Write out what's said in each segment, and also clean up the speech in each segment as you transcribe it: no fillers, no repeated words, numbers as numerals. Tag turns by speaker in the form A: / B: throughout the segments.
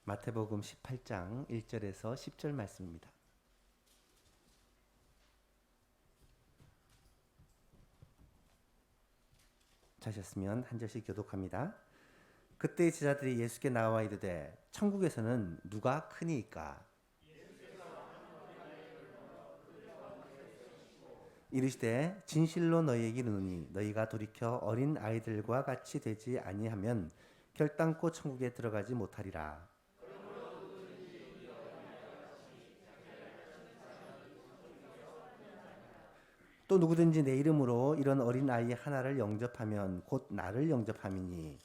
A: 마태복음 18장 1절에서 10절 말씀입니다. 자셨으면 한 절씩 교독합니다. 그때 제자들이 예수께 나와 이르되 천국에서는 누가 크니이까? 이르시되 진실로 너희에게 이르노니 너희가 돌이켜 어린 아이들과 같이 되지 아니하면 결단코 천국에 들어가지 못하리라. 또 누구든지 내 이름으로 이런 어린 아이 하나를 영접하면 곧 나를 영접함이니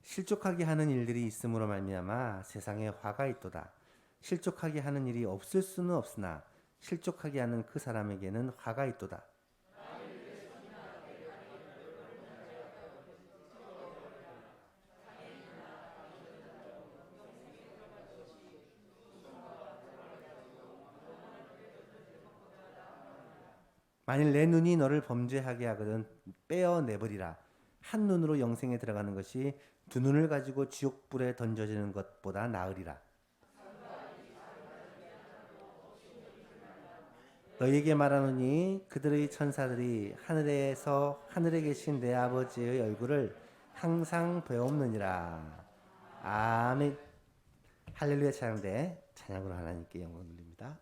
A: 실족하게 하는 일들이 있음으로 말미암아 세상에 화가 있도다. 실족하게 하는 일이 없을 수는 없으나 실족하게 하는 그 사람에게는 화가 있도다. 만일 내 눈이 너를 범죄하게 하거든 빼어내버리라. 한 눈으로 영생에 들어가는 것이 두 눈을 가지고 지옥불에 던져지는 것보다 나으리라. 너희에게 말하노니 그들의 천사들이 하늘에 계신 내 아버지의 얼굴을 항상 배옵느니라. 아멘. 할렐루야. 찬양대 찬양으로 하나님께 영광 돌립니다.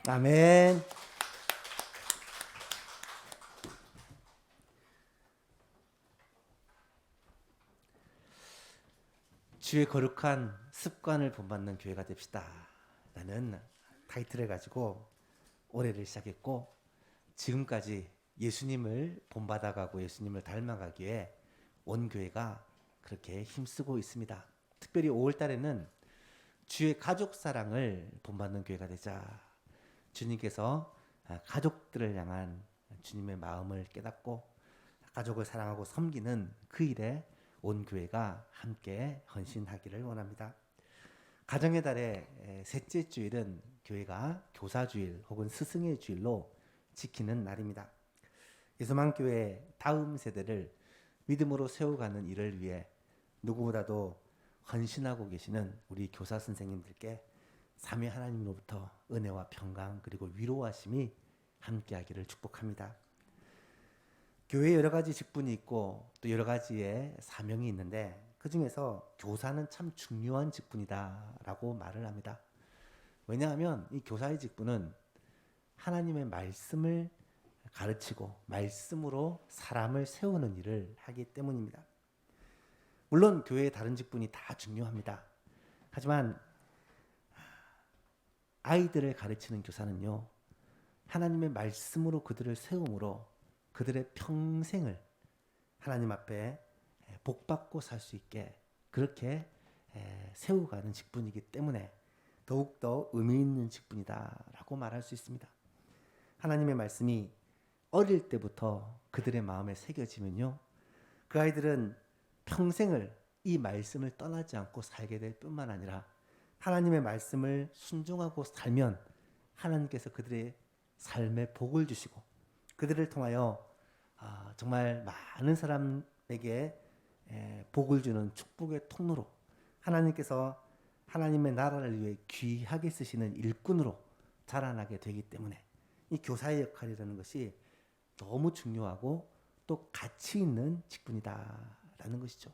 A: 아멘. 주의 거룩한 습관을 본받는 교회가 됩시다 라는 타이틀을 가지고 올해를 시작했고, 지금까지 예수님을 본받아가고 예수님을 닮아가기에 온 교회가 그렇게 힘쓰고 있습니다. 특별히 5월 달에는 주의 가족 사랑을 본받는 교회가 되자, 주님께서 가족들을 향한 주님의 마음을 깨닫고 가족을 사랑하고 섬기는 그 일에 온 교회가 함께 헌신하기를 원합니다. 가정의 달의 셋째 주일은 교회가 교사주일 혹은 스승의 주일로 지키는 날입니다. 예수만교회 다음 세대를 믿음으로 세워가는 일을 위해 누구보다도 헌신하고 계시는 우리 교사 선생님들께 삼위 하나님으로부터 은혜와 평강 그리고 위로하심이 함께하기를 축복합니다. 교회에 여러 가지 직분이 있고 또 여러 가지의 사명이 있는데, 그 중에서 교사는 참 중요한 직분이다라고 말을 합니다. 왜냐하면 이 교사의 직분은 하나님의 말씀을 가르치고 말씀으로 사람을 세우는 일을 하기 때문입니다. 물론 교회의 다른 직분이 다 중요합니다. 하지만 아이들을 가르치는 교사는요, 하나님의 말씀으로 그들을 세움으로 그들의 평생을 하나님 앞에 복받고 살 수 있게 그렇게 세워가는 직분이기 때문에 더욱더 의미 있는 직분이다라고 말할 수 있습니다. 하나님의 말씀이 어릴 때부터 그들의 마음에 새겨지면요, 그 아이들은 평생을 이 말씀을 떠나지 않고 살게 될 뿐만 아니라 하나님의 말씀을 순종하고 살면 하나님께서 그들의 삶에 복을 주시고 그들을 통하여 정말 많은 사람에게 복을 주는 축복의 통로로, 하나님께서 하나님의 나라를 위해 귀하게 쓰시는 일꾼으로 자라나게 되기 때문에 이 교사의 역할이라는 것이 너무 중요하고 또 가치 있는 직분이다라는 것이죠.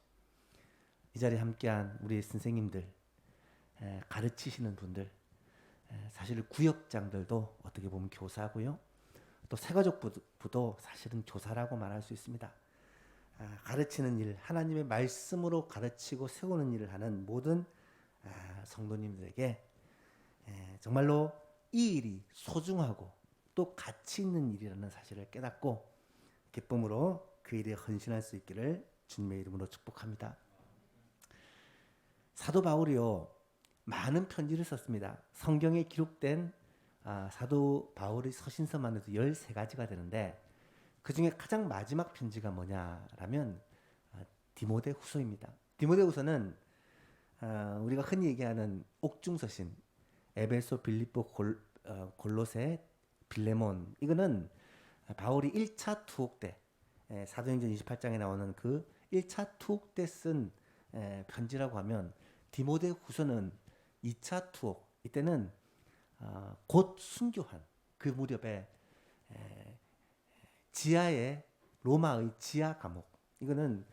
A: 이 자리에 함께한 우리 선생님들, 가르치시는 분들, 사실 구역장들도 어떻게 보면 교사고요. 또 새가족부도 사실은 교사라고 말할 수 있습니다. 가르치는 일, 하나님의 말씀으로 가르치고 세우는 일을 하는 모든 성도님들에게 정말로 이 일이 소중하고 또 가치 있는 일이라는 사실을 깨닫고 기쁨으로 그 일에 헌신할 수 있기를 주님의 이름으로 축복합니다. 사도 바울이요, 많은 편지를 썼습니다. 성경에 기록된 사도 바울의 서신서만 해도 13가지가 되는데, 그 중에 가장 마지막 편지가 뭐냐라면 디모데 후서입니다. 디모데 후서는 우리가 흔히 얘기하는 옥중서신, 에베소, 빌립보, 골로새, 빌레몬, 이거는 바울이 1차 투옥 때, 사도행전 28장에 나오는 그 1차 투옥 때 쓴 편지라고 하면, 디모데 후서는 2차 투옥, 이때는 곧 순교한 그 무렵에 지하의 로마의 지하 감옥, 이거는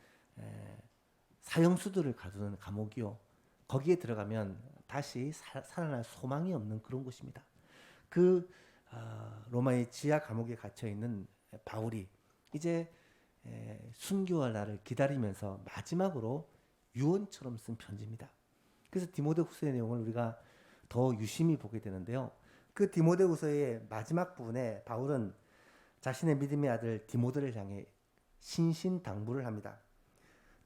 A: 사형수들을 가두는 감옥이요, 거기에 들어가면 다시 살아날 소망이 없는 그런 곳입니다. 그 로마의 지하 감옥에 갇혀 있는 바울이 이제 순교할 날을 기다리면서 마지막으로 유언처럼 쓴 편지입니다. 그래서 디모데후서의 내용을 우리가 더 유심히 보게 되는데요. 그 디모데후서의 마지막 부분에 바울은 자신의 믿음의 아들 디모데를 향해 신신당부를 합니다.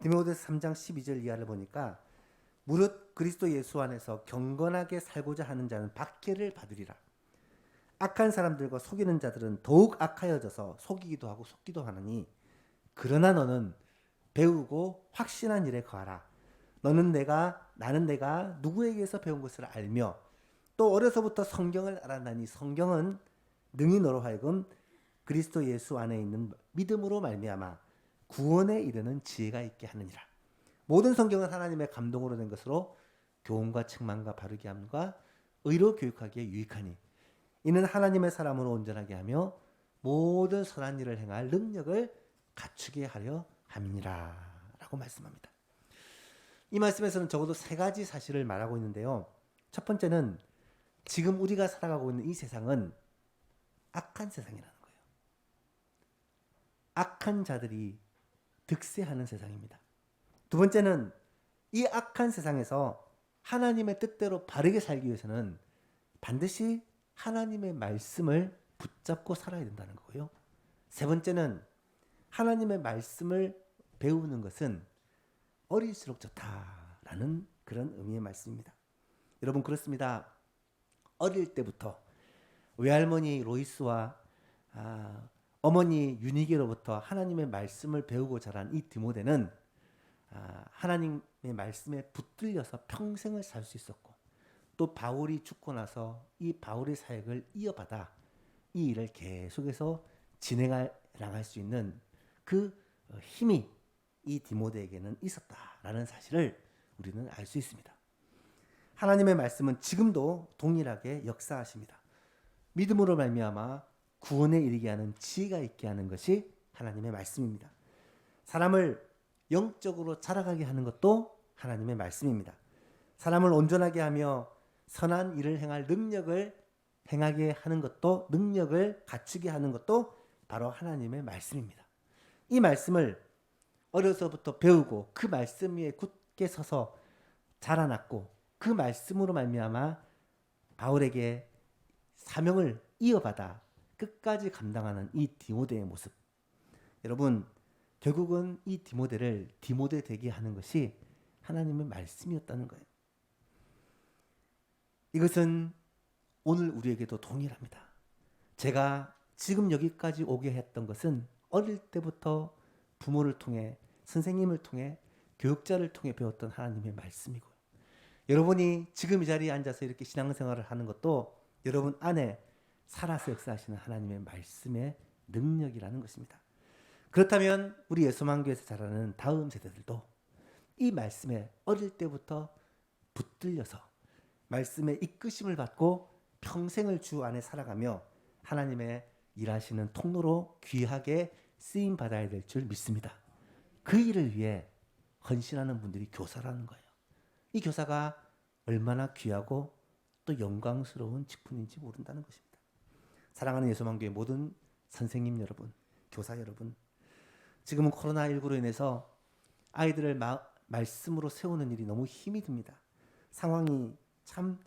A: 디모데서 3장 12절 이하를 보니까, 무릇 그리스도 예수 안에서 경건하게 살고자 하는 자는 박해를 받으리라. 악한 사람들과 속이는 자들은 더욱 악하여져서 속이기도 하고 속기도 하느니, 그러나 너는 배우고 확신한 일에 거하라. 나는 내가 누구에게서 배운 것을 알며 또 어려서부터 성경을 알았나니 성경은 능히 너로 하여금 그리스도 예수 안에 있는 믿음으로 말미암아 구원에 이르는 지혜가 있게 하느니라. 모든 성경은 하나님의 감동으로 된 것으로 교훈과 책망과 바르게 함과 의로 교육하기에 유익하니 이는 하나님의 사람으로 온전하게 하며 모든 선한 일을 행할 능력을 갖추게 하려 함이니라 라고 말씀합니다. 이 말씀에서는 적어도 3가지 사실을 말하고 있는데요. 첫 번째는 지금 우리가 살아가고 있는 이 세상은 악한 세상이라는 거예요. 악한 자들이 득세하는 세상입니다. 두 번째는 이 악한 세상에서 하나님의 뜻대로 바르게 살기 위해서는 반드시 하나님의 말씀을 붙잡고 살아야 된다는 거고요. 세 번째는 하나님의 말씀을 배우는 것은 어릴수록 좋다라는 그런 의미의 말씀입니다. 여러분 그렇습니다. 어릴 때부터 외할머니 로이스와 어머니 유니게로부터 하나님의 말씀을 배우고 자란 이 디모데는 하나님의 말씀에 붙들려서 평생을 살 수 있었고, 또 바울이 죽고 나서 이 바울의 사역을 이어받아 이 일을 계속해서 진행해 나갈 수 있는 그 힘이 이 디모데에게는 있었다라는 사실을 우리는 알 수 있습니다. 하나님의 말씀은 지금도 동일하게 역사하십니다. 믿음으로 말미암아 구원에 이르게 하는 지혜가 있게 하는 것이 하나님의 말씀입니다. 사람을 영적으로 자라가게 하는 것도 하나님의 말씀입니다. 사람을 온전하게 하며 선한 일을 행할 능력을 행하게 하는 것도, 능력을 갖추게 하는 것도 바로 하나님의 말씀입니다. 이 말씀을 어려서부터 배우고 그 말씀 위에 굳게 서서 자라났고, 그 말씀으로 말미암아 바울에게 사명을 이어받아 끝까지 감당하는 이 디모데의 모습. 여러분, 결국은 이 디모데를 디모데 되게 하는 것이 하나님의 말씀이었다는 거예요. 이것은 오늘 우리에게도 동일합니다. 제가 지금 여기까지 오게 했던 것은 어릴 때부터 부모를 통해, 선생님을 통해, 교육자를 통해 배웠던 하나님의 말씀이고요. 여러분이 지금 이 자리에 앉아서 이렇게 신앙생활을 하는 것도 여러분 안에 살아서 역사하시는 하나님의 말씀의 능력이라는 것입니다. 그렇다면 우리 예수만교에서 자라는 다음 세대들도 이 말씀에 어릴 때부터 붙들려서 말씀의 이끄심을 받고 평생을 주 안에 살아가며 하나님의 일하시는 통로로 귀하게 쓰임 받아야 될 줄 믿습니다. 그 일을 위해 헌신하는 분들이 교사라는 거예요. 이 교사가 얼마나 귀하고 또 영광스러운 직분인지 모른다는 것입니다. 사랑하는 예수만교회 모든 선생님 여러분, 교사 여러분, 지금은 코로나19로 인해서 아이들을 말씀으로 세우는 일이 너무 힘이 듭니다. 상황이 참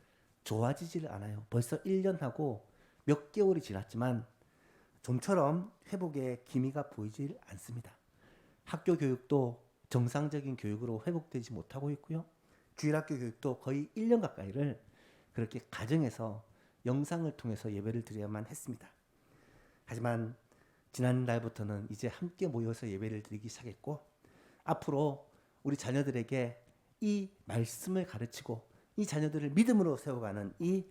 A: 좋아지지를 않아요. 벌써 1년하고 몇 개월이 지났지만 좀처럼 회복의 기미가 보이질 않습니다. 학교 교육도 정상적인 교육으로 회복되지 못하고 있고요. 주일학교 교육도 거의 1년 가까이를 그렇게 가정에서 영상을 통해서 예배를 드려야만 했습니다. 하지만 지난달부터는 이제 함께 모여서 예배를 드리기 시작했고, 앞으로 우리 자녀들에게 이 말씀을 가르치고 이 자녀들을 믿음으로 세워가는 이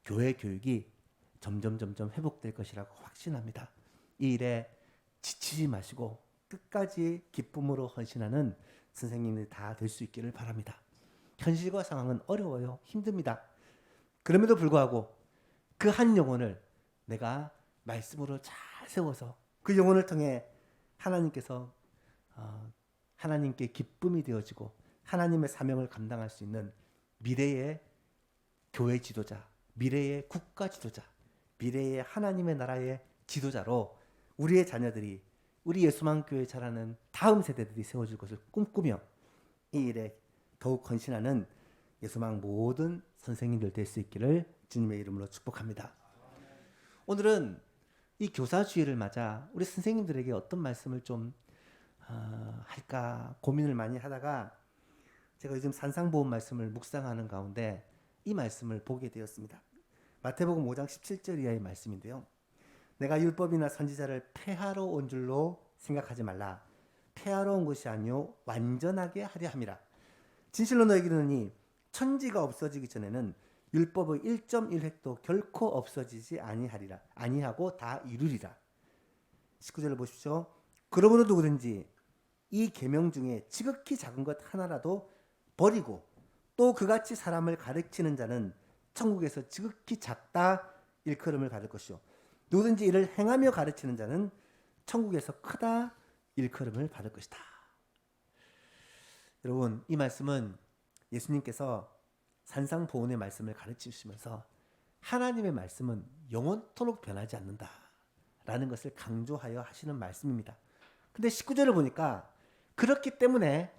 A: 교회 교육이 점점 회복될 것이라고 확신합니다. 이 일에 지치지 마시고 끝까지 기쁨으로 헌신하는 선생님들 다 될 수 있기를 바랍니다. 현실과 상황은 어려워요. 힘듭니다. 그럼에도 불구하고 그 한 영혼을 내가 말씀으로 잘 세워서 그 영혼을 통해 하나님께서 하나님께 기쁨이 되어지고 하나님의 사명을 감당할 수 있는 미래의 교회 지도자, 미래의 국가 지도자, 미래의 하나님의 나라의 지도자로 우리의 자녀들이, 우리 예수만 교회 자라는 다음 세대들이 세워질 것을 꿈꾸며 이 일에 더욱 헌신하는 예수만 모든 선생님들 될 수 있기를 주님의 이름으로 축복합니다. 오늘은 이 교사주일을 맞아 우리 선생님들에게 어떤 말씀을 좀 할까 고민을 많이 하다가 제가 요즘 산상보험 말씀을 묵상하는 가운데 이 말씀을 보게 되었습니다. 마태복음 5장 17절 이하의 말씀인데요. 내가 율법이나 선지자를 폐하러 온 줄로 생각하지 말라. 폐하러 온 것이 아니요 완전하게 하려 함이라. 진실로 너에게 이르노니 천지가 없어지기 전에는 율법의 1.1획도 결코 없어지지 아니하고 다 이루리라. 19절을 보십시오. 그러므로 누구든지 이 계명 중에 지극히 작은 것 하나라도 버리고 또 그같이 사람을 가르치는 자는 천국에서 지극히 작다 일컬음을 받을 것이요 누구든지 이를 행하며 가르치는 자는 천국에서 크다 일컬음을 받을 것이다. 여러분, 이 말씀은 예수님께서 산상보훈의 말씀을 가르치시면서 하나님의 말씀은 영원토록 변하지 않는다라는 것을 강조하여 하시는 말씀입니다. 근데 19절을 보니까 그렇기 때문에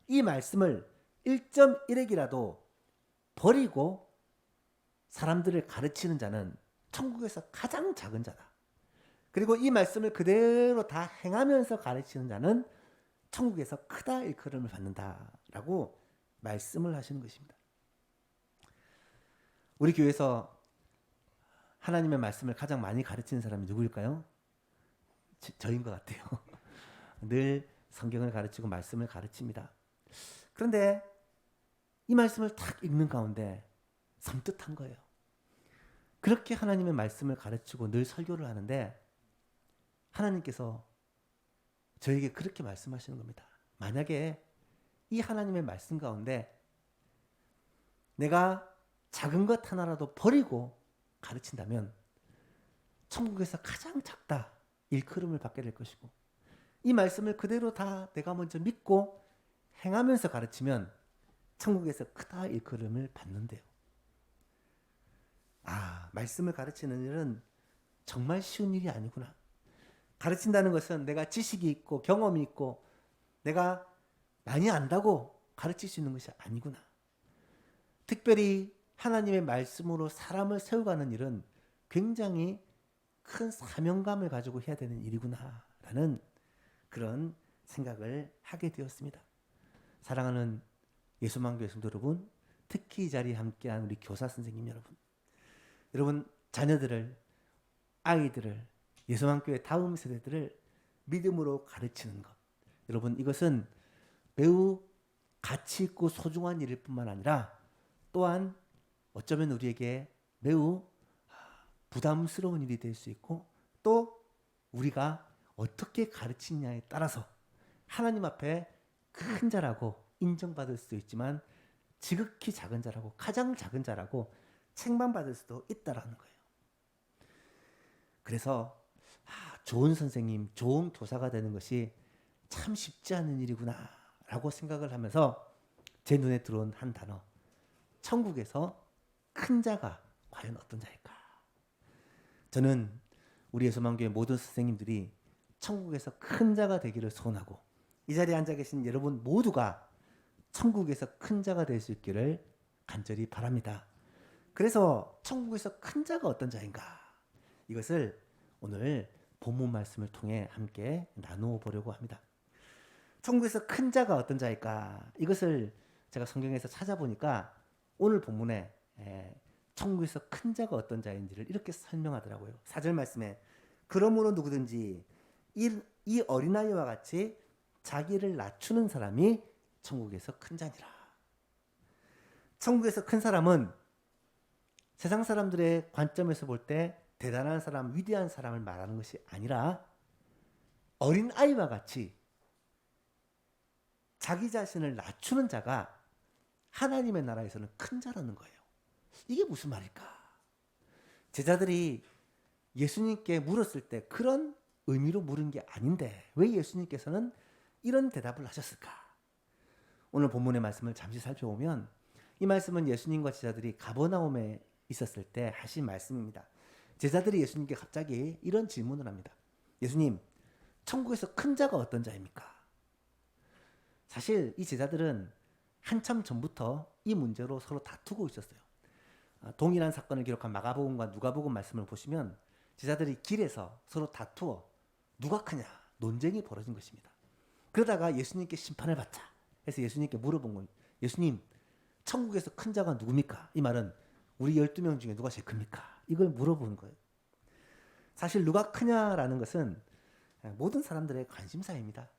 A: 이 말씀을 1.1핵이라도 버리고 사람들을 가르치는 자는 천국에서 가장 작은 자다. 그리고 이 말씀을 그대로 다 행하면서 가르치는 자는 천국에서 크다 일컬음을 받는다라고 말씀을 하시는 것입니다. 우리 교회에서 하나님의 말씀을 가장 많이 가르치는 사람이 누구일까요? 저인 것 같아요. 늘 성경을 가르치고 말씀을 가르칩니다. 그런데 이 말씀을 탁 읽는 가운데 섬뜩한 거예요. 그렇게 하나님의 말씀을 가르치고 늘 설교를 하는데 하나님께서 저에게 그렇게 말씀하시는 겁니다. 만약에 이 하나님의 말씀 가운데 내가 작은 것 하나라도 버리고 가르친다면 천국에서 가장 작다 일컬음을 받게 될 것이고, 이 말씀을 그대로 다 내가 먼저 믿고 행하면서 가르치면 천국에서 크다 일컬음을 받는데요. 말씀을 가르치는 일은 정말 쉬운 일이 아니구나. 가르친다는 것은 내가 지식이 있고 경험이 있고 내가 많이 안다고 가르칠 수 있는 것이 아니구나. 특별히 하나님의 말씀으로 사람을 세워가는 일은 굉장히 큰 사명감을 가지고 해야 되는 일이구나 라는 그런 생각을 하게 되었습니다. 사랑하는 예수만교회 성도 여러분, 특히 이 자리에 함께한 우리 교사 선생님 여러분, 자녀들을, 아이들을, 예수만교회 다음 세대들을 믿음으로 가르치는 것, 여러분, 이것은 매우 가치 있고 소중한 일일 뿐만 아니라 또한 어쩌면 우리에게 매우 부담스러운 일이 될 수 있고, 또 우리가 어떻게 가르치느냐에 따라서 하나님 앞에 큰 자라고 인정받을 수도 있지만 지극히 작은 자라고, 가장 작은 자라고 책망받을 수도 있다라는 거예요. 그래서 좋은 선생님, 좋은 교사가 되는 것이 참 쉽지 않은 일이구나 라고 생각을 하면서 제 눈에 들어온 한 단어, 천국에서 큰 자가 과연 어떤 자일까? 저는 우리 예수만교회 모든 선생님들이 천국에서 큰 자가 되기를 소원하고, 이 자리에 앉아 계신 여러분 모두가 천국에서 큰 자가 될 수 있기를 간절히 바랍니다. 그래서 천국에서 큰 자가 어떤 자인가? 이것을 오늘 본문 말씀을 통해 함께 나누어 보려고 합니다. 천국에서 큰 자가 어떤 자일까? 이것을 제가 성경에서 찾아보니까 오늘 본문에 천국에서 큰 자가 어떤 자인지를 이렇게 설명하더라고요. 4절 말씀에 그러므로 누구든지 이 어린아이와 같이 자기를 낮추는 사람이 천국에서 큰 자니라. 천국에서 큰 사람은 세상 사람들의 관점에서 볼 때 대단한 사람, 위대한 사람을 말하는 것이 아니라 어린아이와 같이 자기 자신을 낮추는 자가 하나님의 나라에서는 큰 자라는 거예요. 이게 무슨 말일까? 제자들이 예수님께 물었을 때 그런 의미로 물은 게 아닌데 왜 예수님께서는 이런 대답을 하셨을까? 오늘 본문의 말씀을 잠시 살펴보면 이 말씀은 예수님과 제자들이 가버나움에 있었을 때 하신 말씀입니다. 제자들이 예수님께 갑자기 이런 질문을 합니다. 예수님, 천국에서 큰 자가 어떤 자입니까? 사실 이 제자들은 한참 전부터 이 문제로 서로 다투고 있었어요. 동일한 사건을 기록한 마가복음과 누가복음 말씀을 보시면 제자들이 길에서 서로 다투어 누가 크냐 논쟁이 벌어진 것입니다. 그러다가 예수님께 심판을 받자 해서 예수님께 물어본 거예요. 예수님, 천국에서 큰 자가 누굽니까? 이 말은 우리 12명 중에 누가 제일 큽니까? 이걸 물어보는 거예요. 사실 누가 크냐라는 것은 모든 사람들의 관심사입니다.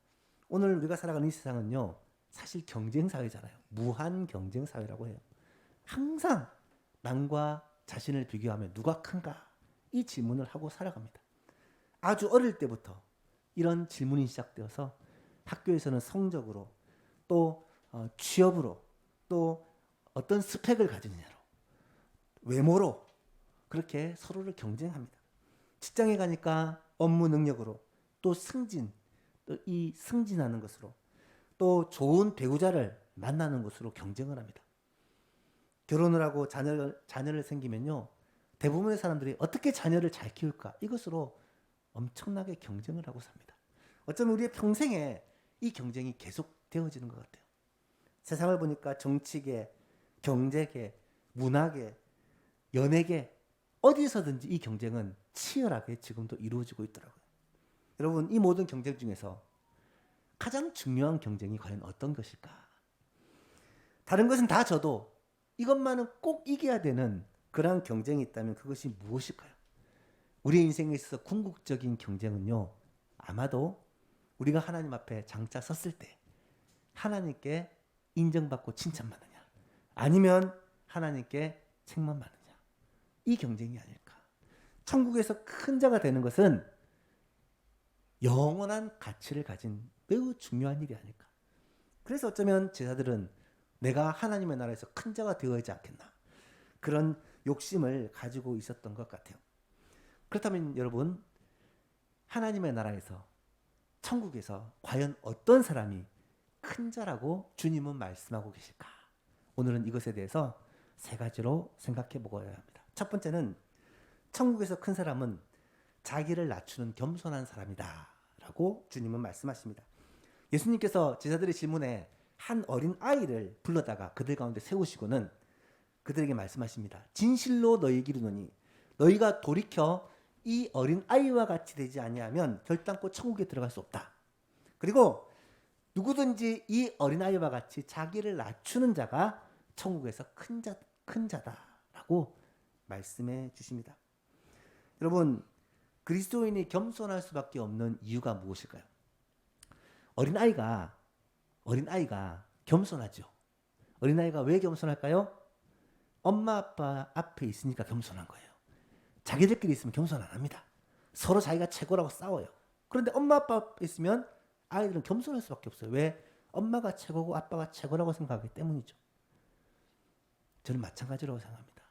A: 오늘 우리가 살아가는 이 세상은요, 사실 경쟁 사회잖아요. 무한 경쟁 사회라고 해요. 항상 남과 자신을 비교하며 누가 큰가? 이 질문을 하고 살아갑니다. 아주 어릴 때부터 이런 질문이 시작되어서 학교에서는 성적으로 또 취업으로 또 어떤 스펙을 가지느냐로 외모로 그렇게 서로를 경쟁합니다. 직장에 가니까 업무 능력으로 또 승진, 또 이 승진하는 것으로 또 좋은 배우자를 만나는 것으로 경쟁을 합니다. 결혼을 하고 자녀를 생기면요, 대부분의 사람들이 어떻게 자녀를 잘 키울까 이것으로 엄청나게 경쟁을 하고 삽니다. 어쩌면 우리의 평생에 이 경쟁이 계속 되어지는 것 같아요. 세상을 보니까 정치계, 경제계, 문화계, 연예계 어디서든지 이 경쟁은 치열하게 지금도 이루어지고 있더라고요. 여러분, 이 모든 경쟁 중에서 가장 중요한 경쟁이 과연 어떤 것일까? 다른 것은 다 져도 이것만은 꼭 이겨야 되는 그러한 경쟁이 있다면 그것이 무엇일까요? 우리의 인생에 있어서 궁극적인 경쟁은요, 아마도 우리가 하나님 앞에 장차 섰을 때 하나님께 인정받고 칭찬받느냐, 아니면 하나님께 책망받느냐, 이 경쟁이 아닐까. 천국에서 큰 자가 되는 것은 영원한 가치를 가진 매우 중요한 일이 아닐까. 그래서 어쩌면 제자들은 내가 하나님의 나라에서 큰 자가 되어야지 않겠나, 그런 욕심을 가지고 있었던 것 같아요. 그렇다면 여러분, 하나님의 나라에서, 천국에서 과연 어떤 사람이 큰 자라고 주님은 말씀하고 계실까? 오늘은 이것에 대해서 세 가지로 생각해 보아야 합니다. 첫 번째는, 천국에서 큰 사람은 자기를 낮추는 겸손한 사람이다 라고 주님은 말씀하십니다. 예수님께서 제자들의 질문에 한 어린 아이를 불러다가 그들 가운데 세우시고는 그들에게 말씀하십니다. 진실로 너희에게 이르노니 너희가 돌이켜 이 어린 아이와 같이 되지 아니하면 결단코 천국에 들어갈 수 없다. 그리고 누구든지 이 어린 아이와 같이 자기를 낮추는 자가 천국에서 큰 자다라고 말씀해 주십니다. 여러분, 그리스도인이 겸손할 수밖에 없는 이유가 무엇일까요? 어린아이가 겸손하죠. 어린아이가 왜 겸손할까요? 엄마 아빠 앞에 있으니까 겸손한 거예요. 자기들끼리 있으면 겸손 안 합니다. 서로 자기가 최고라고 싸워요. 그런데 엄마 아빠 앞에 있으면 아이들은 겸손할 수밖에 없어요. 왜? 엄마가 최고고 아빠가 최고라고 생각하기 때문이죠. 저는 마찬가지라고 생각합니다.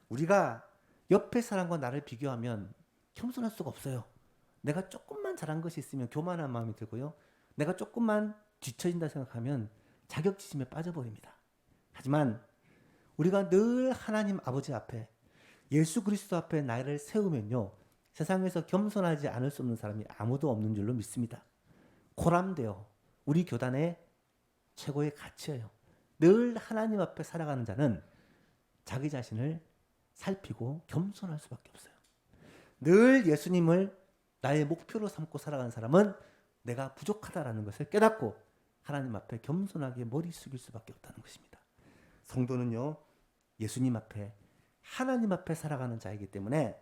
A: 우리가 옆에 사람과 나를 비교하면 겸손할 수가 없어요. 내가 조금만 잘한 것이 있으면 교만한 마음이 들고요. 내가 조금만 뒤처진다 생각하면 자격지심에 빠져버립니다. 하지만 우리가 늘 하나님 아버지 앞에, 예수 그리스도 앞에 나를 세우면요, 세상에서 겸손하지 않을 수 없는 사람이 아무도 없는 줄로 믿습니다. 코람데요, 우리 교단의 최고의 가치예요. 늘 하나님 앞에 살아가는 자는 자기 자신을 살피고 겸손할 수밖에 없어요. 늘 예수님을 나의 목표로 삼고 살아가는 사람은 내가 부족하다라는 것을 깨닫고 하나님 앞에 겸손하게 머리 숙일 수밖에 없다는 것입니다. 성도는요, 예수님 앞에, 하나님 앞에 살아가는 자이기 때문에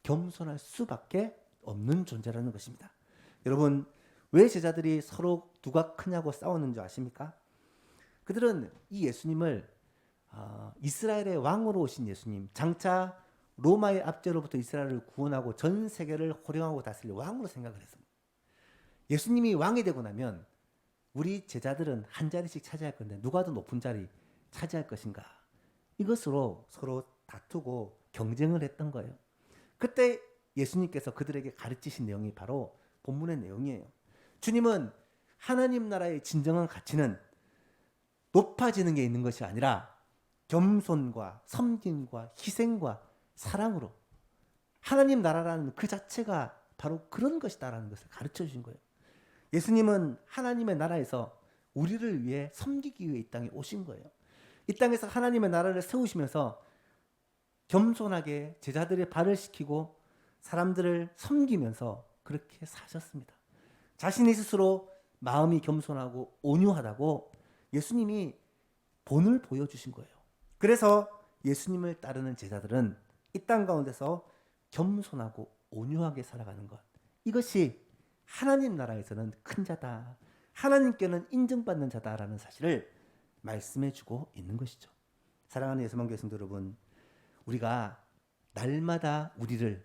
A: 겸손할 수밖에 없는 존재라는 것입니다. 여러분, 왜 제자들이 서로 누가 크냐고 싸웠는지 아십니까? 그들은 이 예수님을 이스라엘의 왕으로 오신 예수님, 장차 로마의 압제로부터 이스라엘을 구원하고 전 세계를 호령하고 다스릴 왕으로 생각을 했습니다. 예수님이 왕이 되고 나면 우리 제자들은 한 자리씩 차지할 건데 누가 더 높은 자리 차지할 것인가, 이것으로 서로 다투고 경쟁을 했던 거예요. 그때 예수님께서 그들에게 가르치신 내용이 바로 본문의 내용이에요. 주님은 하나님 나라의 진정한 가치는 높아지는 게 있는 것이 아니라 겸손과 섬김과 희생과 사랑으로, 하나님 나라라는 그 자체가 바로 그런 것이다라는 것을 가르쳐 주신 거예요. 예수님은 하나님의 나라에서 우리를 위해 섬기기 위해 이 땅에 오신 거예요. 이 땅에서 하나님의 나라를 세우시면서 겸손하게 제자들의 발을 씻기고 사람들을 섬기면서 그렇게 사셨습니다. 자신이 스스로 마음이 겸손하고 온유하다고 예수님이 본을 보여주신 거예요. 그래서 예수님을 따르는 제자들은 이 땅 가운데서 겸손하고 온유하게 살아가는 것, 이것이 하나님 나라에서는 큰 자다, 하나님께는 인정받는 자다라는 사실을 말씀해주고 있는 것이죠. 사랑하는 예수만교 성도 여러분, 우리가 날마다 우리를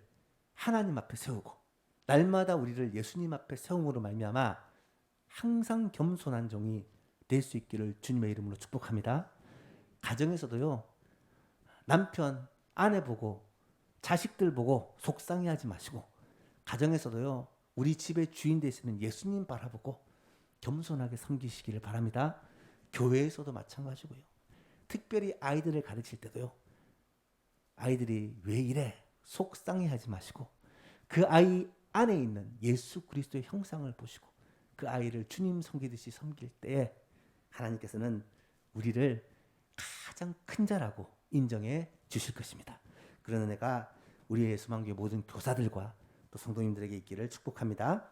A: 하나님 앞에 세우고 날마다 우리를 예수님 앞에 세움으로 말미암아 항상 겸손한 종이 될 수 있기를 주님의 이름으로 축복합니다. 가정에서도요, 남편, 아내 보고 자식들 보고 속상해하지 마시고, 가정에서도요, 우리 집의 주인 되시는 예수님 바라보고 겸손하게 섬기시기를 바랍니다. 교회에서도 마찬가지고요. 특별히 아이들을 가르칠 때도요, 아이들이 왜 이래 속상해하지 마시고 그 아이 안에 있는 예수 그리스도의 형상을 보시고 그 아이를 주님 섬기듯이 섬길 때에 하나님께서는 우리를 가장 큰 자라고 인정해 주실 것입니다. 그런 은혜가 우리 예수만교회 모든 교사들과 또 성도님들에게 있기를 축복합니다.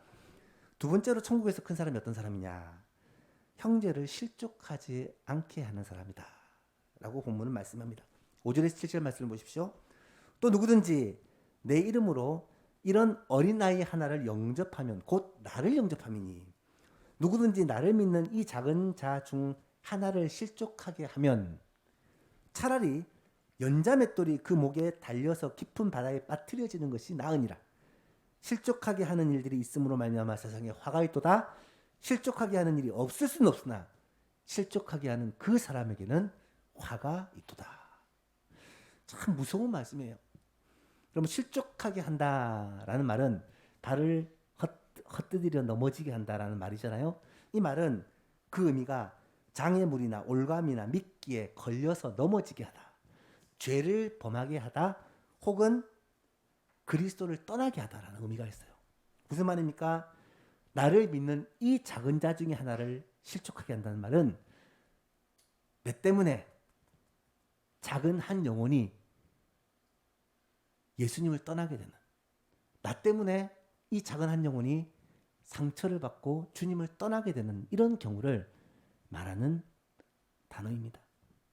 A: 두 번째로 천국에서 큰 사람이 어떤 사람이냐? 형제를 실족하지 않게 하는 사람이다 라고 본문은 말씀합니다. 5절에서 7절 말씀을 보십시오. 또 누구든지 내 이름으로 이런 어린아이 하나를 영접하면 곧 나를 영접함이니 누구든지 나를 믿는 이 작은 자 중 하나를 실족하게 하면 차라리 연자맷돌이 그 목에 달려서 깊은 바다에 빠뜨려지는 것이 나으니라. 실족하게 하는 일들이 있음으로 말미암아 세상에 화가 있도다. 실족하게 하는 일이 없을 수는 없으나 실족하게 하는 그 사람에게는 화가 있도다. 참 무서운 말씀이에요. 그러면 실족하게 한다라는 말은 발을 헛디디려 넘어지게 한다라는 말이잖아요. 이 말은 그 의미가 장애물이나 올감이나 미끼에 걸려서 넘어지게 하다, 죄를 범하게 하다, 혹은 그리스도를 떠나게 하다라는 의미가 있어요. 무슨 말입니까? 나를 믿는 이 작은 자 중에 하나를 실족하게 한다는 말은 내 때문에 작은 한 영혼이 예수님을 떠나게 되는, 나 때문에 이 작은 한 영혼이 상처를 받고 주님을 떠나게 되는 이런 경우를 말하는 단어입니다.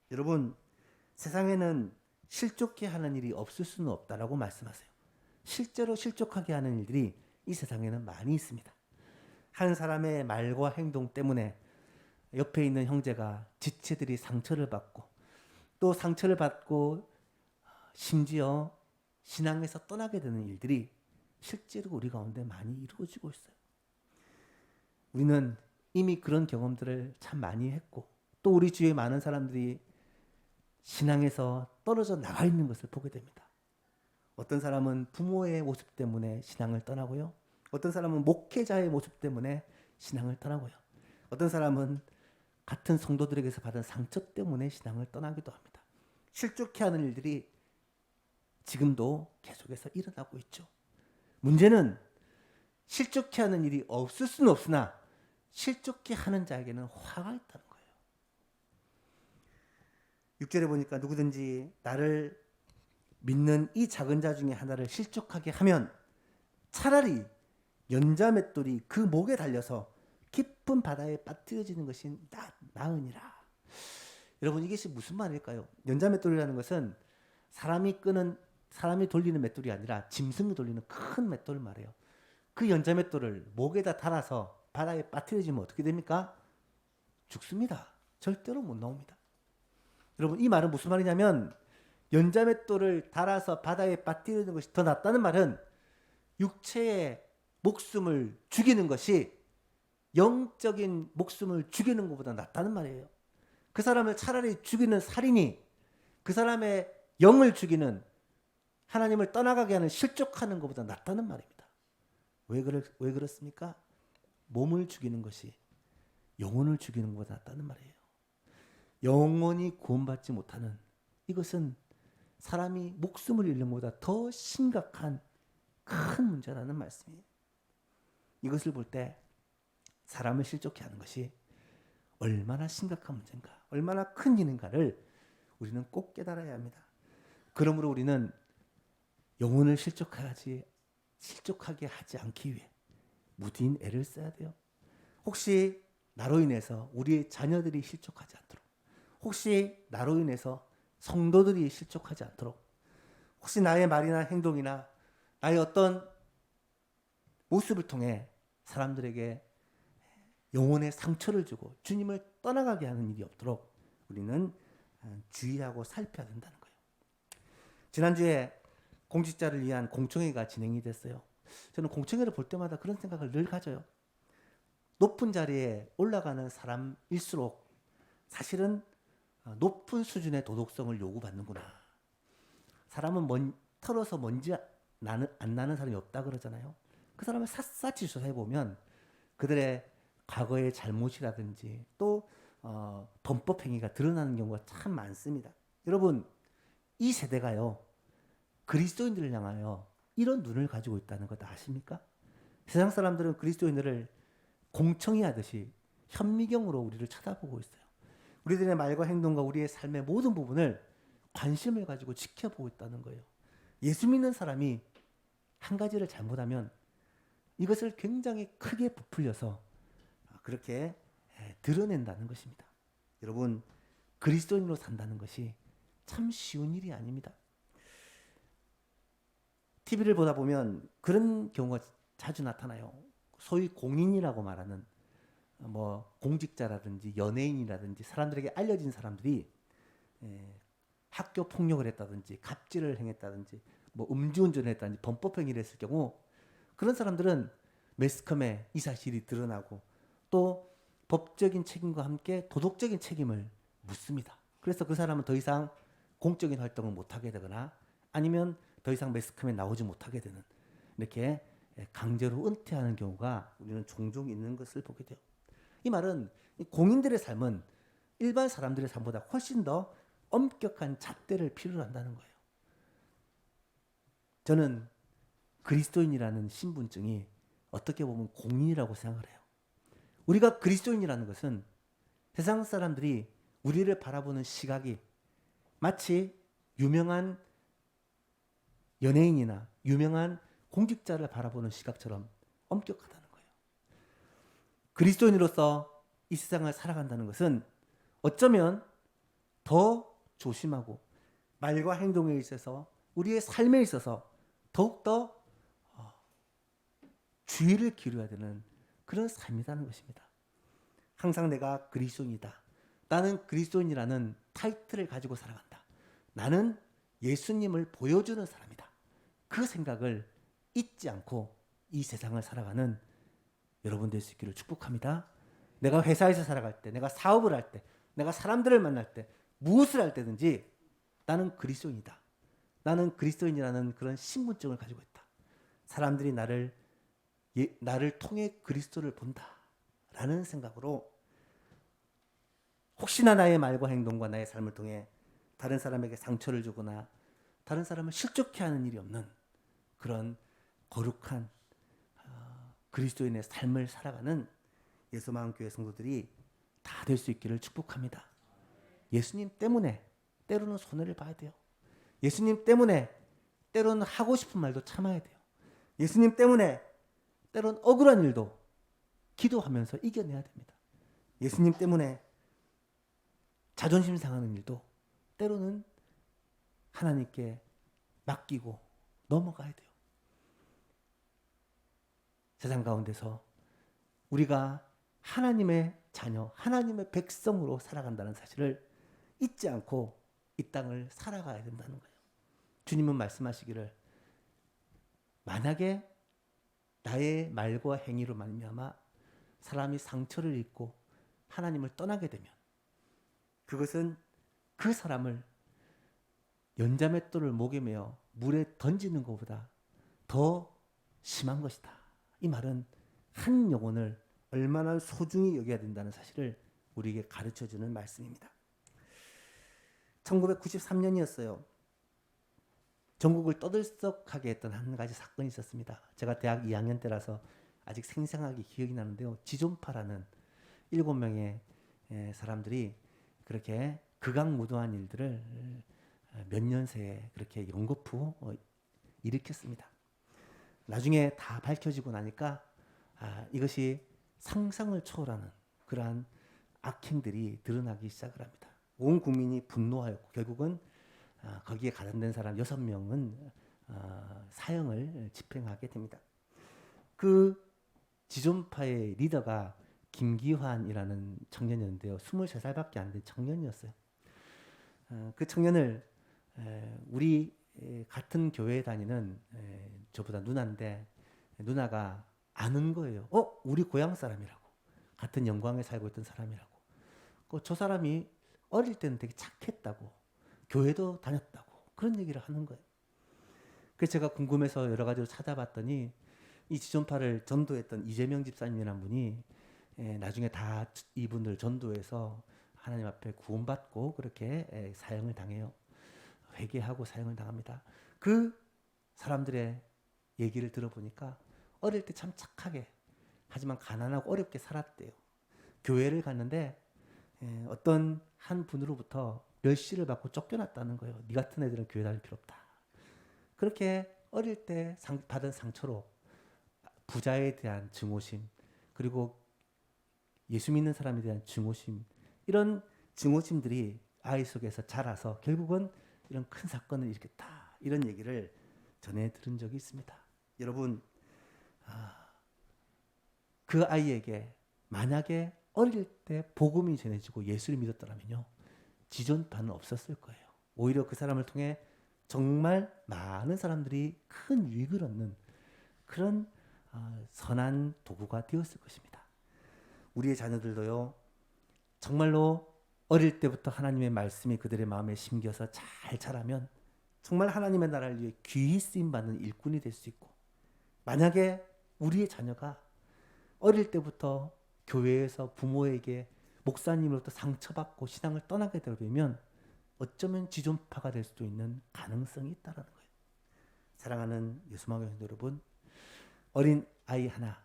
A: 여러분, 세상에는 실족해 하는 일이 없을 수는 없다라고 말씀하세요. 실제로 실족하게 하는 일들이 이 세상에는 많이 있습니다. 한 사람의 말과 행동 때문에 옆에 있는 형제가, 지체들이 상처를 받고, 또 상처를 받고 심지어 신앙에서 떠나게 되는 일들이 실제로 우리 가운데 많이 이루어지고 있어요. 우리는 이미 그런 경험들을 참 많이 했고, 또 우리 주위에 많은 사람들이 신앙에서 떨어져 나가 있는 것을 보게 됩니다. 어떤 사람은 부모의 모습 때문에 신앙을 떠나고요. 어떤 사람은 목회자의 모습 때문에 신앙을 떠나고요. 어떤 사람은 같은 성도들에게서 받은 상처 때문에 신앙을 떠나기도 합니다. 실족해 하는 일들이 지금도 계속해서 일어나고 있죠. 문제는 실족해 하는 일이 없을 수는 없으나 실족해 하는 자에게는 화가 있다는 거예요. 6절에 보니까 누구든지 나를 믿는 이 작은 자 중에 하나를 실족하게 하면 차라리 연자맷돌이 그 목에 달려서 깊은 바다에 빠뜨려지는 것이 나으니라. 여러분, 이것이 무슨 말일까요? 연자맷돌이라는 것은 사람이 돌리는 맷돌이 아니라 짐승이 돌리는 큰 맷돌을 말해요. 그 연자맷돌을 목에다 달아서 바다에 빠뜨려지면 어떻게 됩니까? 죽습니다. 절대로 못 나옵니다. 여러분, 이 말은 무슨 말이냐면 연자맷돌을 달아서 바다에 빠뜨리는 것이 더 낫다는 말은 육체의 목숨을 죽이는 것이 영적인 목숨을 죽이는 것보다 낫다는 말이에요. 그 사람을 차라리 죽이는 살인이 그 사람의 영을 죽이는, 하나님을 떠나가게 하는, 실족하는 것보다 낫다는 말입니다. 왜 그렇습니까? 몸을 죽이는 것이 영혼을 죽이는 것보다 낫다는 말이에요. 영혼이 구원받지 못하는 이것은 사람이 목숨을 잃는 것보다 더 심각한 큰 문제라는 말씀이에요. 이것을 볼 때 사람을 실족해 하는 것이 얼마나 심각한 문제인가, 얼마나 큰 일인가를 우리는 꼭 깨달아야 합니다. 그러므로 우리는 영혼을 실족하게 하지 않기 위해 무딘 애를 써야 돼요. 혹시 나로 인해서 우리의 자녀들이 실족하지 않도록, 혹시 나로 인해서 성도들이 실족하지 않도록, 혹시 나의 말이나 행동이나 나의 어떤 모습을 통해 사람들에게 영혼의 상처를 주고 주님을 떠나가게 하는 일이 없도록 우리는 주의하고 살펴야 된다는 거예요. 지난주에 공직자를 위한 공청회가 진행이 됐어요. 저는 공청회를 볼 때마다 그런 생각을 늘 가져요. 높은 자리에 올라가는 사람일수록 사실은 높은 수준의 도덕성을 요구받는구나. 사람은 털어서 먼지 안 나는 사람이 없다 그러잖아요. 그 사람을 샅샅이 조사해보면 그들의 과거의 잘못이라든지 또 범법 행위가 드러나는 경우가 참 많습니다. 여러분, 이 세대가요, 그리스도인들을 향하여 이런 눈을 가지고 있다는 것 아십니까? 세상 사람들은 그리스도인들을 공청회 하듯이 현미경으로 우리를 쳐다보고 있어요. 우리들의 말과 행동과 우리의 삶의 모든 부분을 관심을 가지고 지켜보고 있다는 거예요. 예수 믿는 사람이 한 가지를 잘못하면 이것을 굉장히 크게 부풀려서 그렇게 드러낸다는 것입니다. 여러분, 그리스도인으로 산다는 것이 참 쉬운 일이 아닙니다. TV를 보다 보면 그런 경우가 자주 나타나요. 소위 공인이라고 말하는 뭐 공직자라든지 연예인이라든지 사람들에게 알려진 사람들이 학교 폭력을 했다든지 갑질을 행했다든지 뭐 음주운전을 했다든지 범법행위를 했을 경우 그런 사람들은 매스컴에 이 사실이 드러나고 또 법적인 책임과 함께 도덕적인 책임을 묻습니다. 그래서 그 사람은 더 이상 공적인 활동을 못하게 되거나 아니면 더 이상 매스컴에 나오지 못하게 되는 이렇게 강제로 은퇴하는 경우가 우리는 종종 있는 것을 보게 돼요. 이 말은 공인들의 삶은 일반 사람들의 삶보다 훨씬 더 엄격한 잣대를 필요로 한다는 거예요. 저는 그리스도인이라는 신분증이 어떻게 보면 공인이라고 생각을 해요. 우리가 그리스도인이라는 것은 세상 사람들이 우리를 바라보는 시각이 마치 유명한 연예인이나 유명한 공직자를 바라보는 시각처럼 엄격하다는 거예요. 그리스도인으로서 이 세상을 살아간다는 것은 어쩌면 더 조심하고 말과 행동에 있어서 우리의 삶에 있어서 더욱더 주의를 기울여야 되는 그런 삶이라는 것입니다. 항상 내가 그리스도인이다. 나는 그리스도인이라는 타이틀을 가지고 살아간다. 나는 예수님을 보여주는 사람이다. 그 생각을 잊지 않고 이 세상을 살아가는 여러분 될 수 있기를 축복합니다. 내가 회사에서 살아갈 때, 내가 사업을 할 때, 내가 사람들을 만날 때, 무엇을 할 때든지 나는 그리스도인이다. 나는 그리스도인이라는 그런 신분증을 가지고 있다. 사람들이 나를 통해 그리스도를 본다라는 생각으로 혹시나 나의 말과 행동과 나의 삶을 통해 다른 사람에게 상처를 주거나 다른 사람을 실족해 하는 일이 없는 그런 거룩한 그리스도인의 삶을 살아가는 예수마음교회 성도들이 다 될 수 있기를 축복합니다. 예수님 때문에 때로는 손해를 봐야 돼요. 예수님 때문에 때로는 하고 싶은 말도 참아야 돼요. 예수님 때문에 때로는 억울한 일도 기도하면서 이겨내야 됩니다. 예수님 때문에 자존심 상하는 일도 때로는 하나님께 맡기고 넘어가야 돼요. 세상 가운데서 우리가 하나님의 자녀, 하나님의 백성으로 살아간다는 사실을 잊지 않고 이 땅을 살아가야 된다는 거예요. 주님은 말씀하시기를 만약에 나의 말과 행위로 말미암아 사람이 상처를 입고 하나님을 떠나게 되면 그것은 그 사람을 연자맷돌을 목에 메어 물에 던지는 것보다 더 심한 것이다. 이 말은 한 영혼을 얼마나 소중히 여겨야 된다는 사실을 우리에게 가르쳐주는 말씀입니다. 1993년이었어요. 전국을 떠들썩하게 했던 한 가지 사건이 있었습니다. 제가 대학 2학년 때라서 아직 생생하게 기억이 나는데요. 지존파라는 7명의 사람들이 그렇게 극악무도한 일들을 몇 년 새에 그렇게 연거푸 일으켰습니다. 나중에 다 밝혀지고 나니까 이것이 상상을 초월하는 그러한 악행들이 드러나기 시작을 합니다. 온 국민이 분노하였고 결국은 거기에 가담된 사람 6명은 사형을 집행하게 됩니다. 그 지존파의 리더가 김기환이라는 청년이었는데요. 23살밖에 안 된 청년이었어요. 그 청년을 우리 같은 교회에 다니는 저보다 누나인데 누나가 아는 거예요. 우리 고향 사람이라고. 같은 영광에 살고 있던 사람이라고. 저 사람이 어릴 때는 되게 착했다고. 교회도 다녔다고. 그런 얘기를 하는 거예요. 그래서 제가 궁금해서 여러 가지로 찾아봤더니 이 지존파를 전도했던 이재명 집사님이라는 분이 나중에 다 이분들 전도해서 하나님 앞에 구원받고 그렇게 사형을 당해요. 회개하고 사형을 당합니다. 그 사람들의 얘기를 들어보니까 어릴 때 참 착하게 하지만 가난하고 어렵게 살았대요. 교회를 갔는데 어떤 한 분으로부터 멸시를 받고 쫓겨났다는 거예요. 네 같은 애들은 교회 다닐 필요 없다. 그렇게 어릴 때 받은 상처로 부자에 대한 증오심, 그리고 예수 믿는 사람에 대한 증오심, 이런 증오심들이 아이 속에서 자라서 결국은 이런 큰 사건을 일으켰다. 이런 얘기를 전해 들은 적이 있습니다. 여러분, 그 아이에게 만약에 어릴 때 복음이 전해지고 예수를 믿었더라면요, 지존파는 없었을 거예요. 오히려 그 사람을 통해 정말 많은 사람들이 큰 유익을 얻는 그런 선한 도구가 되었을 것입니다. 우리의 자녀들도요, 정말로 어릴 때부터 하나님의 말씀이 그들의 마음에 심겨서 잘 자라면 정말 하나님의 나라를 위해 귀히 쓰임받는 일꾼이 될 수 있고, 만약에 우리의 자녀가 어릴 때부터 교회에서 부모에게 목사님으로부터 상처받고 신앙을 떠나게 되면 어쩌면 지존파가 될 수도 있는 가능성이 있다는 거예요. 사랑하는 예수만교 성도 여러분, 어린 아이 하나,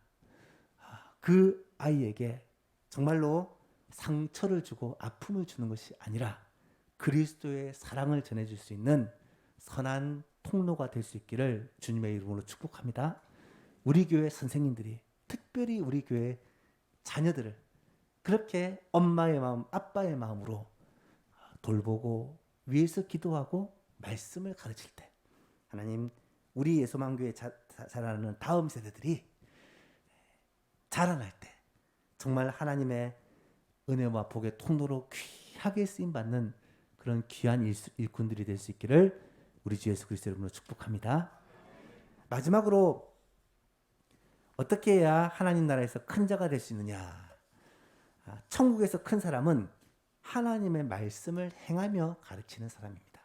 A: 그 아이에게 정말로 상처를 주고 아픔을 주는 것이 아니라 그리스도의 사랑을 전해줄 수 있는 선한 통로가 될 수 있기를 주님의 이름으로 축복합니다. 우리 교회 선생님들이, 특별히 우리 교회 자녀들을 그렇게 엄마의 마음, 아빠의 마음으로 돌보고 위해서 기도하고 말씀을 가르칠 때, 하나님, 우리 예수만교회 자라는 다음 세대들이 자라날 때 정말 하나님의 은혜와 복의 통로로 귀하게 쓰임받는 그런 귀한 일꾼들이 될 수 있기를 우리 주 예수 그리스도 이름으로 축복합니다. 마지막으로 어떻게 해야 하나님 나라에서 큰 자가 될 수 있느냐? 천국에서 큰 사람은 하나님의 말씀을 행하며 가르치는 사람입니다.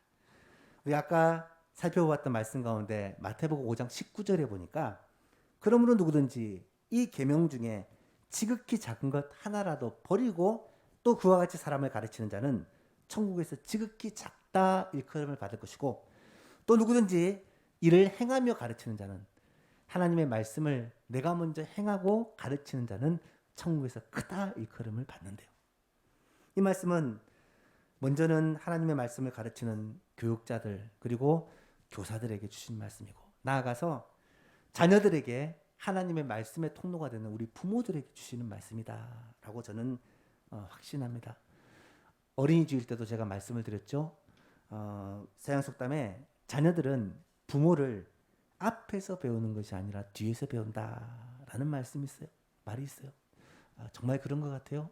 A: 우리 아까 살펴보았던 말씀 가운데 마태복음 5장 19절에 보니까, 그러므로 누구든지 이 계명 중에 지극히 작은 것 하나라도 버리고 또 그와 같이 사람을 가르치는 자는 천국에서 지극히 작다 일컬음을 받을 것이고, 또 누구든지 이를 행하며 가르치는 자는, 하나님의 말씀을 내가 먼저 행하고 가르치는 자는 천국에서 크다 일컬음을 받는데요. 이 말씀은 먼저는 하나님의 말씀을 가르치는 교육자들, 그리고 교사들에게 주신 말씀이고, 나아가서 자녀들에게 하나님의 말씀의 통로가 되는 우리 부모들에게 주시는 말씀이다 라고 저는 확신합니다. 어린이 주일 때도 제가 말씀을 드렸죠. 서양속담에 자녀들은 부모를 앞에서 배우는 것이 아니라 뒤에서 배운다라는 말씀이 있어요. 말이 있어요. 정말 그런 것 같아요.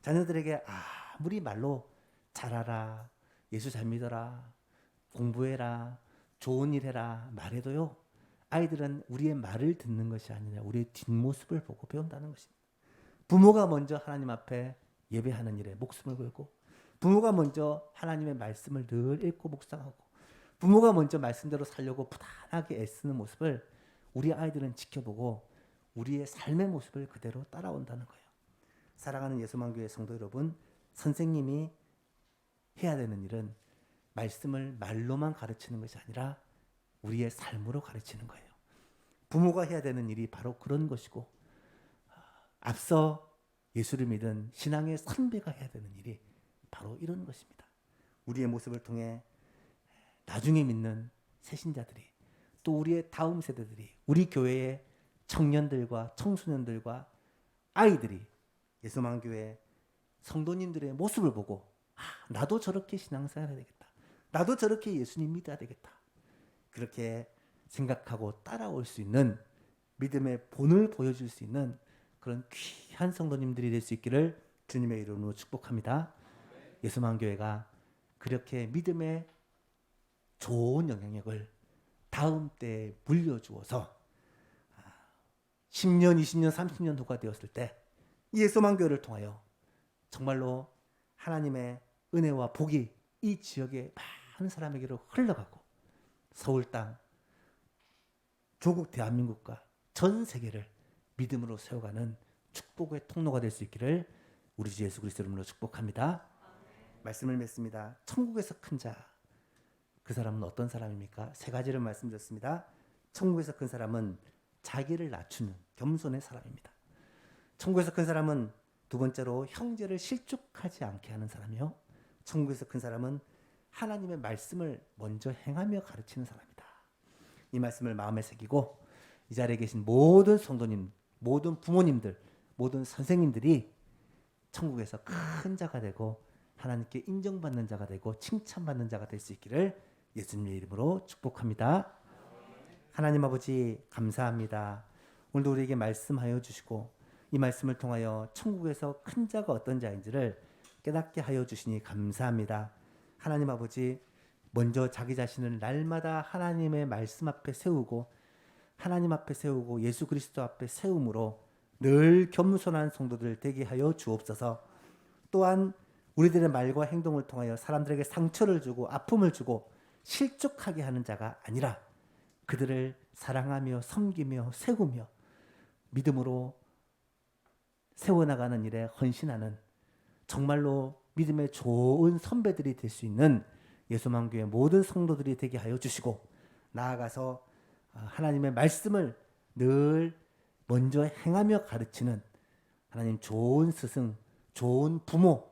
A: 자녀들에게 아무리 말로 잘하라, 예수 잘 믿어라, 공부해라, 좋은 일 해라 말해도요, 아이들은 우리의 말을 듣는 것이 아니라 우리의 뒷모습을 보고 배운다는 것입니다. 부모가 먼저 하나님 앞에 예배하는 일에 목숨을 걸고, 부모가 먼저 하나님의 말씀을 늘 읽고 묵상하고, 부모가 먼저 말씀대로 살려고 부단하게 애쓰는 모습을 우리 아이들은 지켜보고 우리의 삶의 모습을 그대로 따라온다는 거예요. 사랑하는 예수만교회 성도 여러분, 선생님이 해야 되는 일은 말씀을 말로만 가르치는 것이 아니라 우리의 삶으로 가르치는 거예요. 부모가 해야 되는 일이 바로 그런 것이고, 앞서 예수를 믿은 신앙의 선배가 해야 되는 일이 바로 이런 것입니다. 우리의 모습을 통해 나중에 믿는 새신자들이, 또 우리의 다음 세대들이, 우리 교회의 청년들과 청소년들과 아이들이 예수만교회 성도님들의 모습을 보고 나도 저렇게 신앙생활 해야 되겠다, 나도 저렇게 예수님 믿어야 되겠다, 그렇게 생각하고 따라올 수 있는 믿음의 본을 보여줄 수 있는 그런 귀한 성도님들이 될 수 있기를 주님의 이름으로 축복합니다. 예수만교회가 그렇게 믿음의 좋은 영향력을 다음 때에 물려주어서 10년, 20년, 30년 후가 되었을 때 예수만교회를 통하여 정말로 하나님의 은혜와 복이 이 지역의 많은 사람에게로 흘러가고, 서울 땅, 조국 대한민국과 전 세계를 믿음으로 세워가는 축복의 통로가 될 수 있기를 우리 주 예수 그리스도 이름으로 축복합니다. 말씀을 맺습니다. 천국에서 큰 자, 그 사람은 어떤 사람입니까? 세 가지를 말씀드렸습니다. 천국에서 큰 사람은 자기를 낮추는 겸손의 사람입니다. 천국에서 큰 사람은 두 번째로 형제를 실족하지 않게 하는 사람이요. 천국에서 큰 사람은 하나님의 말씀을 먼저 행하며 가르치는 사람이다. 이 말씀을 마음에 새기고 이 자리에 계신 모든 성도님, 모든 부모님들, 모든 선생님들이 천국에서 큰 자가 되고 하나님께 인정받는 자가 되고 칭찬받는 자가 될 수 있기를 예수님의 이름으로 축복합니다. 하나님 아버지 감사합니다. 오늘도 우리에게 말씀하여 주시고 이 말씀을 통하여 천국에서 큰 자가 어떤 자인지를 깨닫게 하여 주시니 감사합니다. 하나님 아버지 먼저 자기 자신을 날마다 하나님의 말씀 앞에 세우고 하나님 앞에 세우고 예수 그리스도 앞에 세움으로 늘 겸손한 성도들 되게 하여 주옵소서. 또한 우리들의 말과 행동을 통하여 사람들에게 상처를 주고 아픔을 주고 실족하게 하는 자가 아니라 그들을 사랑하며 섬기며 세우며 믿음으로 세워나가는 일에 헌신하는 정말로 믿음의 좋은 선배들이 될 수 있는 예수만교회 모든 성도들이 되게 하여 주시고 나아가서 하나님의 말씀을 늘 먼저 행하며 가르치는 하나님 좋은 스승, 좋은 부모,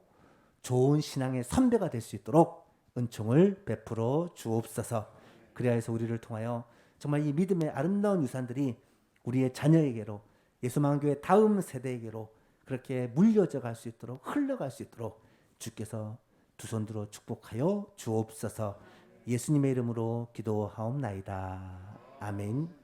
A: 좋은 신앙의 선배가 될 수 있도록 은총을 베풀어 주옵소서. 그래야 해서 우리를 통하여 정말 이 믿음의 아름다운 유산들이 우리의 자녀에게로 예수만교회 다음 세대에게로 그렇게 물려져 갈 수 있도록 흘러갈 수 있도록 주께서 두 손 들어 축복하여 주옵소서. 예수님의 이름으로 기도하옵나이다. 아멘.